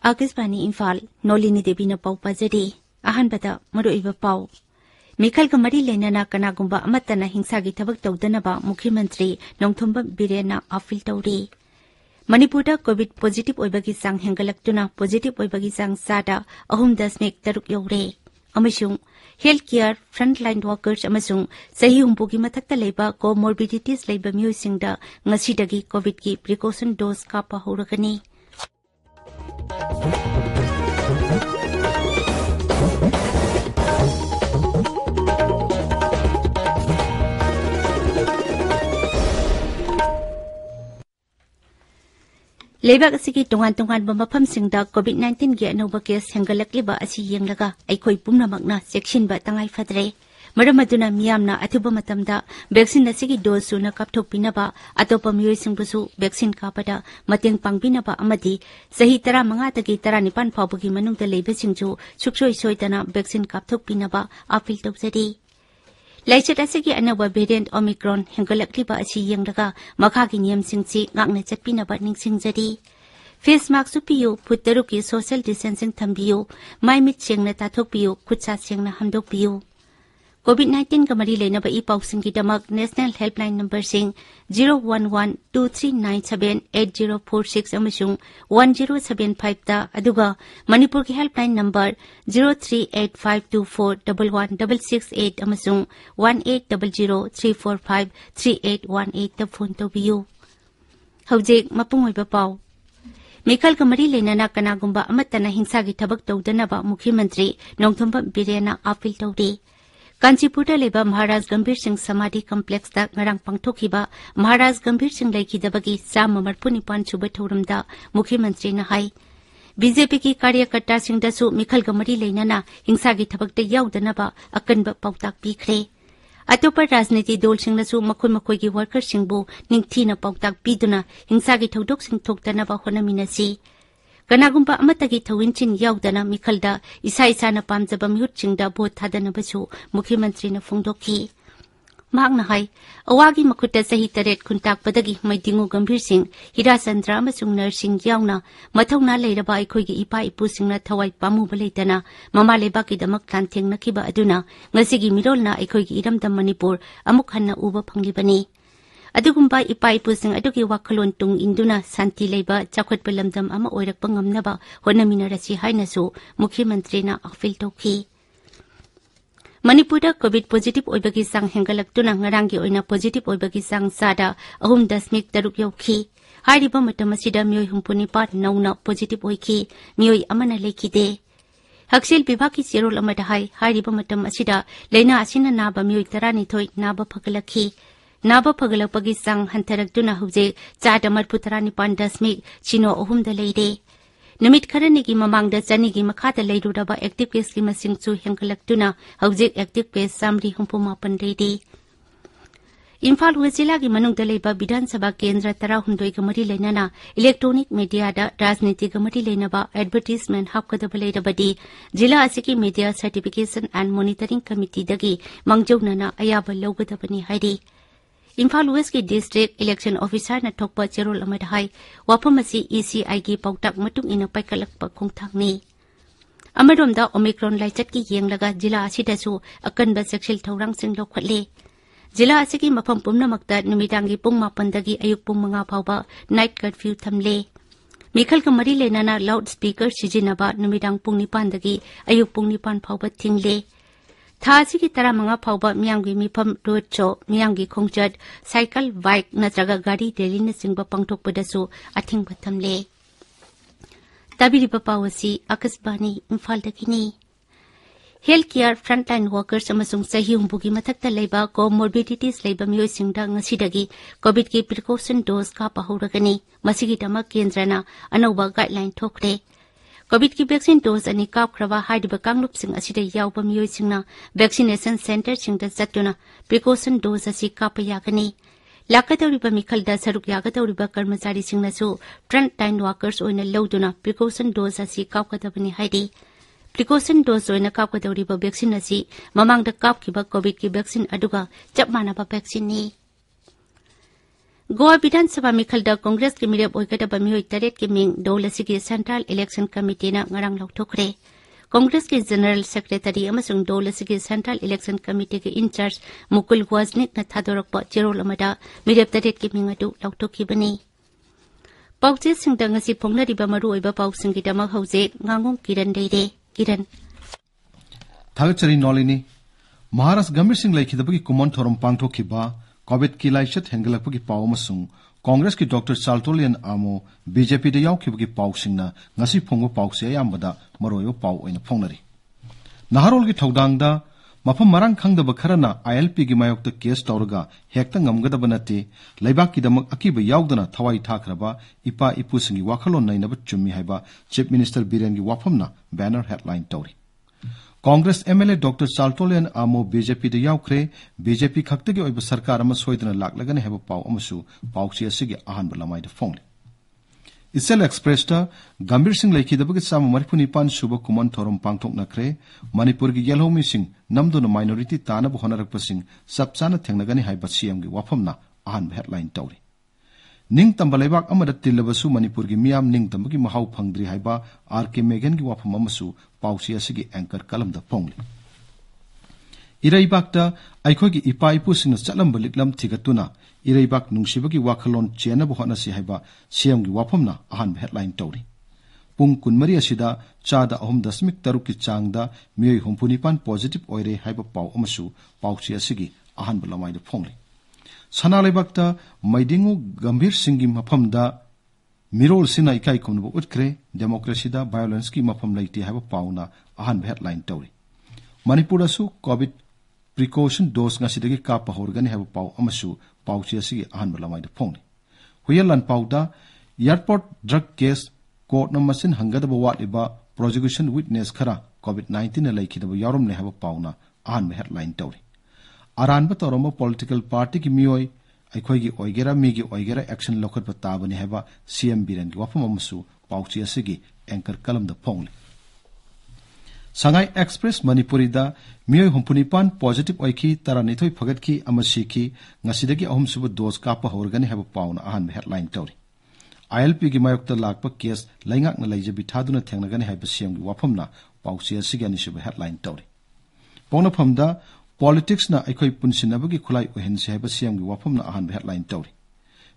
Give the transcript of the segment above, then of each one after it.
आकाशवाणी इम्फाल नोलिनी देवी न पाउ पाजरी अहनबदा मरुइबा पाउ मिखल का मरी लेना कनागुंबा अमतना हिंसा की थबक तौदनबा मुख्यमंत्री नोंथोंबम बिरेना अपील तौरी मणिपुर कोविड पॉजिटिव ओइबगी सांग हेंगलक्तुना पॉजिटिव ओइबगी सांग सादा 3.3 you're अमसुंग health care frontline workers अमसुंग सही हुंपुगी मथक्ता लेबा कोमोर्बिडिटीज लेबा मियोइसिंगदा ngasiदगी कोविड की प्रिकॉशन डोज कापा होरगनी लेबाक असिगी तोंगान तोंगान मफमसिंगदा कोविड-19 गे अनौबा केस हेंगलक्लिबा असि येंगलगा अइखोइ पुमनमकना सेक्सिनबा तंगाइ फदरे मरम अदुना मियामना अथुबा मतमदा वैक्सीन असिगी डोज सुना कापथोकपिनबा अतोपा मियोइसिंगबुसु वैक्सीन कापदा मतेंग पांगबिनबा अमदि सही 15 तगी 19 फाउबगी मनुंगदा लेबसिंगजु सुक्सोइ सोइदना वैक्सीन कापथोकपिनबा अपील तौजरी लाइचत असिगी अनौबा वेरिएंट ओमिक्रॉन हेंगलक्लिबा असि येंगलगा मखागी नियमसिंगसि गांगना चटपिनबा निंगसिंगजरी फेस मास्क सुपियो फुट तरुकी सोशल डिस्टेंसिंग थंबियो माइ मिट सेंगना ताथोकपियो खुदसा सेंगना हमदोकपियो कोविड-19 का मरी लेनबा ई पाउसिंग की दमक नेशनल हेल्पलाइन नंबर सिंग 01123978046 अमसुंग 1075 ता अदुगा मणिपुर की हेल्पलाइन नंबर 03852411668 अमसुंग 1800345381 ता फोन तौबियो हौजेक मपुंग ओइबा पाउ मिखल का मरी लेना कनागुंबा अमतना हिंसा की थबक तौदनबा मुख्यमंत्री नोंथोंबम बिरेना अपील तौरी कांचीपुर लेबा महाराज गंभीर सिंह समाधि कम्प्लेक्स दा ngarang pangthokhiba महाराज गंभीर सिंह लेखिदबगी 139 सुबा थौरमदा मुख्यमंत्री न हाई बीजेपी की कार्यकर्ता सिंहदसु मिखल गमरी लेना हिंसा की थबकते याउदनबा अकनबा पाउताक पीखरे अतोपर राजनीति दल सिंहदसु मखोय मखोयगी वर्कर सिंहबु निंगथीना पाउताक पीदुना हिंसा की थौदोक सिंह थोक्तनबा होनमिनसी कनागुंबा अमतगी थविनचिन याउदना मिखलदा इसा इसाना पामजबा मिहुतचिंगदा भोट थादनबसु मुख्यमंत्री न फोंदोखी मांगना हाई अवागी मखुता सही 8 खुंताकपदगी मैदिंगु गंभीर सिंह हिराचंद्र अमसुंग नर्सिंग याउना मथौना लेरबा अखोयगी इपा इपुसिंगना थवाई पामुबा लेतना ममा लेबाकी दमक लांथेंगनखिबा अदुना ngasiगी मिरोलना अखोयगी इरमदम मणिपुर अमुक हन्ना उबा फंगलिबनी अदुगुंबा इपा इपुसिंग अदुगी वाखलोन तुंग इंदुना शांति लेबा चाखोटपा लमदम अमा ओइरकपा ngamnaba होनमिनरसी हाइनसु मुख्यमंत्रीना अपील तौखी मणिपुर कोविड पॉजिटिव ओइबगी सांग हेंगलक्तुना ngaranggi ओइना पॉजिटिव ओइबगी सांग सादा 3.3 यौखी हारिबा मतम असिदा मियोय हुंपुनि पाट नौना पॉजिटिव ओइखी मियोय अमना लेखिदे हक्सेल विभाग की चेरोल अमदा हारिबा मतम असिदा लेना असिना नाबा मियोय 12 नाबा फगलखी नाबा फगलपगी सांग हंथरक्तुना हुजे 4.39.0 लेरे नमित खरनिगी ममांगदा चनिगी मखादा लेरुरबा एक्टिव केस की मसिंगसु हेंगलक्तुना हौजिक एक्टिव केस 3.9 लेरे इम्फाल वेस्ट जिला की मनुंगदा लेबा विधानसभा केंद्र 12 का मरी लेना इलेक्ट्रॉनिक मीडिया राजनीति का मरी लेनबा एडवर्टाइजमेंट हापकदबा लेरबदी जिला असिकी media certification and monitoring committee दगी मंगजौनना अयाबा लौगदबनी हाइरी इम्फाल वेस्ट की डिस्ट्रिक्ट इलेक्शन ऑफिसर न थोकपा चेरोल अमद हाई वाफम असि ECI की पाउताक मतुंग इन पाइकलकपा खोंगथांगनी अमरोमदा ओमिक्रॉन लाइचत की येंगलगा जिला असिदसु अकनबा सेक्शल थौरांगसिंग लौखटले जिला असिकी मफम पुमनमक्ता नुमिदांगी पुंग 9 दगी अयुक पुंग 5 फाउबा नाइट कर्फ्यू थमले मिखल का मरी लेना लाउड स्पीकर सिजिनबा नुमिदांग पुंग 9 दगी अयुक पुंग 9 फाउबा थिंगले थासी की 15 फाउबा मियांगी मिफम रोड शो मियांगी खोंगचट साइकिल बाइक नत्रगा गाड़ी रैली नसिंगबा पांगथोकपदसु अथिंगबा थमले ताबिरिबा पावसी आकाशवाणी इम्फाल दगिनी हेल्थ केयर फ्रंटलाइन वर्कर्स अमसुंग सही हुंबुगी मथक्ता लेबा कोमोर्बिडिटीज लेबा मियोइसिंगदा ngasiदगी कोविड की प्रिकॉशन डोज कापा होरगनी मसिगिदमक केंद्रना अनौबा गाइडलाइन थोखरे कोविड की वैक्सीन डोज अनि कापख्रबा हाइदिबा कांगलुपसिंग असिदा यावबा मियोइसिंगना वैक्सीनेशन सेंटर सिंगदा चट्टुना प्रिकॉशन डोज असि कापा यागनी लाकदौरिबा मिखलदा सरुक यागदौरिबा कर्मचारीसिंगनासु फ्रंट लाइन वर्कर्स ओइना लौदुना प्रिकॉशन डोज असि कावकदबनि हाइदि प्रिकॉशन डोज ओइना कावकदौरिबा वैक्सीन असि ममांगदा कावखिबा कोविड की वैक्सीन अदुगा चप मानबा वैक्सीन नि गोवा विधानसभा मिखलदा कांग्रेस की मिरेप ओइगदबा मिहोय तरेट की मिंग दौल असिगी सेंट्रल इलेक्शन कमिटीना ngarang लौथोखरे कांग्रेस के जनरल सेक्रेटरी अमसुंग दौल असिगी सेंट्रल इलेक्शन कमिटी के इंचार्ज मुकुल वाजनिक न थादोरकपा जेरोल अमदा मिरेप तरेट की मिंग अदु लौथोखिबनि पाउचे सिंगदा ngasi फोंगनरिबा मरु ओइबा पाउसिंगिदमा हौजे nganगोम किरण देरे किरण थागचरी नॉलिनी महाराष्ट्र गंभीर सिंह लेखिदबगी कुमन थोरम पांगथोखिबा कोविड की लाइचत हेंगलकपगी पाउ अमसुंग कांग्रेस की डॉक्टर चाल्टोलियन आमो बीजेपी दा यावखिबगी पाउसिंगना ngasi फोंगो पाउसे अयामबदा मरोयो पाउ ओइना फोंगनरि नहारोल की थौदांगदा मफम मरांग खंगदबा खरना आईएलपी की मायोक्ता केस तौरगा हेक्ता ngमगदबा नते लैबाकीदमक अकीबा यावदना थवाई थाखरबा इपा इपुसिंगी वाखलोन नैनबा चुम्मी हाइबा चीफ मिनिस्टर बीरेन की वाफमना बैनर हेडलाइन तौरी Congress MLA doctor Chaltonlien Amo BJP दा यावखरे बीजेपी खक्तगी ओइबा सरकार अमा सोइदना लाकलगने हेबा पाउ अमसु पाउची असिगी अहानबा लमाइदा फोंगले इसेल एक्सप्रेस ता गंभीर सिंह लेखिदबगी चाम मरिफुनी पान सुब कुमन थोरम पांगथोकनख्रे मणिपुर की येलहोमी सिंह नमदुना माइनॉरिटी तानब होनरकपसिंग सबचाना थेंगनगनी हाइबा सीएम की वाफमना अहानबा हेडलाइन तौरी निंग तंबा लेबाक अमदा तिल्लबसु मणिपुर की मियाम निंग तंबगी महाउ फंगद्री हाइबा आरके मेगन की वाफम अमसु पाउसी असिगी एंकर कलमदा फोंगले इरैबाकता अखोगी इपा इपुसिंगना चलंब लिकलम थिगतुना इरैबाक नुंगसिबगी वाखलोन चेनब होनसि हाइबा सीएम की वाफमना अहानबा हेडलाइन तौरी पुंग कुनमरी असिदा चादा 3.3 की चांगदा मियोय हुंपुनिपान पॉजिटिव ओइरे हाइबा पाउ अमसु पाउसी असिगी अहानबा लमाइदा फोंगले सना लेबाकता मैदिंगु गंभीर सिंगी मफमदा मिरोल सिना इकाई खुमनबो उठख्रे डेमोक्रेसीदा वायलेंस की मफम लैते हाइबा पाउना अहानबा हेडलाइन तौरी मणिपुरसु कोविड प्रिकॉशन डोज ngasiदगी कापा होरगनि हाइबा पाउ अमसु पाउची असिगी अहानबा लमाइदा फोंगले हुयलन पाउदा एयरपोर्ट ड्रग केस कोर्ट नमसिन हंगदबा वाटलिबा प्रोसिक्यूशन विटनेस खरा कोविड 19 न लैखिदबा यारमने हाइबा पाउना अहानबा हेडलाइन तौरी अरानबा तौरम पॉलिटिकल पार्टी की मियोय अखोगी ओइगेरा मीगी ओइगेरा एक्शन लौखटबा ताबनि हाइबा सीएम बीरेन की वाफम अमसु पाउची असिगी एंकर कलमदा फोंगले संगाई एक्सप्रेस मणिपुरी दा मियोय हुंपुनिपान पॉजिटिव ओइखी तरानिथोय फगतखी अमसिखी ngasiदगी अहमसुब डोज कापा होरगनि हाइबा पाउना अहानबा हेडलाइन तौरी आईएलपी की मायोक्ता लाकपा केस लैंगाकना लैजबि थादुना थेंगनगनि हाइबा सीएम की वाफमना पाउची असिगी अनिसुब हेडलाइन तौरी पौनफमदा पॉलिटिक्स ना अखोई पुनसिनबगी खुलाई ओहेनसे हाइबा सीएम की वाफमना अहानबा हेडलाइन तौरी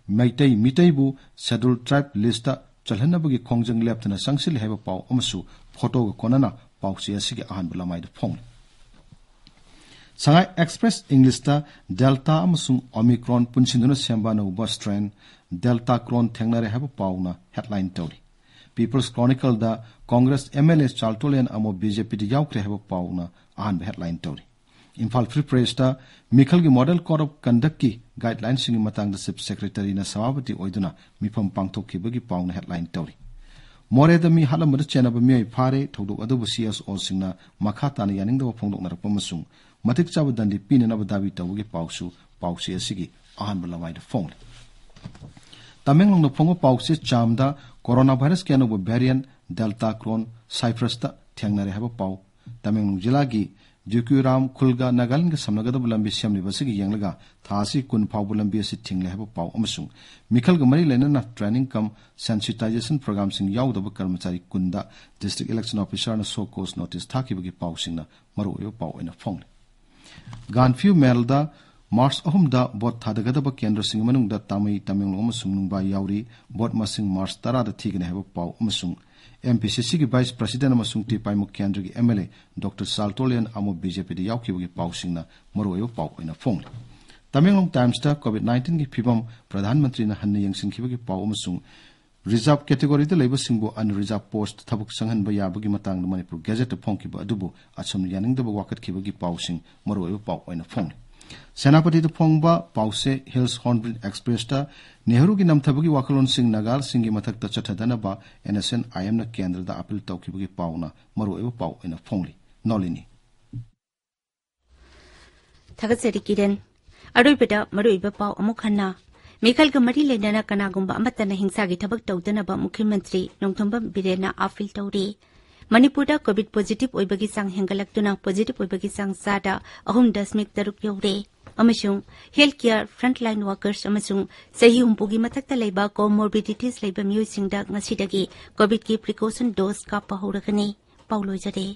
मैतै मितैबु शेड्यूल ट्राइब लिस्ट चलहनबगी खोंजंग लेप्तना संगसिल हाइबा पाउ अमसु फोटो कोनना पाउसी असिगी अहानबा लमाइदा फोंगले संगाई एक्सप्रेस इंग्लिश ता डेल्टा अमसुंग ओमिक्रॉन पुनसिनदुना सेंबा नौबा स्ट्रेन डेल्टा क्रोन थेंगनरे हाइबा पाउना हेडलाइन तौरी पीपल्स क्रॉनिकल दा कांग्रेस एमएलए चाल्टोलियन अमो बीजेपी दा यावख्रे हाइबा पाउना अहानबा हेडलाइन तौरी इम्फाल फ्री प्रेस दा मिखल की मॉडल कोड ऑफ कंडक्ट की गाइडलाइन सिंग मतंग चीफ सेक्रेटरी ना सभापति ओइदुना मिफम पांगथोखिबगी पाउना हेडलाइन तौरी मोरेदा मी हालमद चेनब मियोय फारे थौदोक अदुबु सीएसओ सिंगना मखा ताना यानिंगदब फोंदोकनरप मसुंग मतिक चाब दंडी पीननब दाबी तौबगी पाउसु पाउसी असिगी अहानबा लमाइदा फोंगले तमेंगलोंग फोंगो पाउसे चामदा कोरोना वायरस के अनोब वेरिएंट डेल्टा क्रोन साइप्रसता थेंगनरे हाबा पाउ तमेंगलोंग जिला की जुक्यूराम खुलगा नागालैंड के समनगदब लंबी सेमलिबसिगी यंगलगा थासी कुन फाउब लंबी असि थिंगले हाबा पाउ अमसुंग मिखल ग मरी लेना ट्रेनिंग कम सेंसिटाइजेशन प्रोग्राम सिंग याउदब कर्मचारी कुंदा डिस्ट्रिक्ट इलेक्शन ऑफिसर न सो कोस नोटिस थाकिबगी पाउ सिंगना मरुयो पाउ इन फोंगले गानफ्यू मेलदा मार्च अहमदा बोट थादगदब केंद्र सिंग मनुंगदा तामई तमेंगलों अमसुंग नुंगबा याउरी बोट मसिंग मार्च 10 दा थीगने हाबा पाउ अमसुंग एमपीसीसी की वाइस प्रेसिडेंट अमसुंग टीपाई मुख्य केंद्र की एमएलए डॉक्टर चाल्टोलियन अमो बीजेपी दा याउखिबगी पाउ सिंगना मरुयो पाउ इन फोंगले तमेंगलों टाइम्स दा कोविड 19 की फिबम प्रधानमंत्री न हन्ने यंगसिंखिबगी पाउ अमसुंग रिजर्व कैटेगरी दा लेबा सिंगबो अनरिजर्व पोस्ट थबुक संहनबा याबगी मतंग मणिपुर गेजेट फोंखिबा अदुबो असम यानिंगदब वाकटखिबगी पाउ सिंग मरुयो पाउ इन फोंगले सेनापति फोंगबा पाउसे हिल्स हॉर्नबिल एक्सप्रेस ता नेहरू की नमथबगी वाखलोन सिंह नगाल सिंह मथक चथदनबा एनएसएन आईएम न केंद्र दा अपील तौखिबगी पाउना मरुएबो पाउ इन फोंगली नॉलिनी थगसेरी किरण अरोइबदा मरुइबा पाउ अमुखन्ना ꯃꯤꯈꯜ ꯒ ꯃꯔꯤ ꯂꯩꯅꯅ ꯀꯅꯥꯒꯨꯝꯕ ꯑꯃꯠꯇꯅ ꯍꯤꯡꯁꯥꯒꯤ ꯊꯕꯛ ꯇꯧꯗꯅꯕ ꯃꯨꯈ꯭ꯌ ꯃꯟꯇ꯭ꯔꯤ ꯅꯣꯡꯊꯣꯝꯕꯝ ꯕꯤꯔꯦꯟꯅ ꯑꯥꯄꯤꯜ ꯇꯧꯔꯤ ꯃꯅꯤꯄꯨꯔꯗ ꯀꯣꯚꯤꯗ ꯄꯣꯖꯤꯇꯤꯚ ꯑꯣꯏꯕꯒꯤ ꯆꯥꯡ ꯍꯦꯟꯒꯠꯂꯛꯇꯨꯅ ꯄꯣꯖꯤꯇꯤꯚ ꯑꯣꯏꯕꯒꯤ ꯆꯥꯡ ꯆꯥꯗ 3.6 ꯌꯧꯔꯦ ꯑꯃꯁꯨꯡ ꯍꯦꯜꯊ ꯀꯦꯌꯔ ꯐ꯭ꯔꯟꯠꯂꯥꯏꯟ ꯋꯥꯔꯀꯔꯁ ꯑꯃꯁꯨꯡ ꯆꯍꯤ 60ꯒꯤ ꯃꯊꯛꯇ ꯂꯩꯕ ꯀꯣꯃꯣꯔꯕꯤꯗꯤꯇꯤꯁ ꯂꯩꯕ ꯃꯤꯑꯣꯏꯁꯤꯡꯗ ꯉꯁꯤꯗꯒꯤ ꯀꯣꯚꯤꯗꯀꯤ ꯄ꯭ꯔꯤꯀꯣꯁꯟ ꯗꯣꯁ ꯀꯥꯞꯄ ꯍꯧꯔꯒꯅꯤ ꯄꯥꯎ ꯂꯣꯏꯖꯔꯦ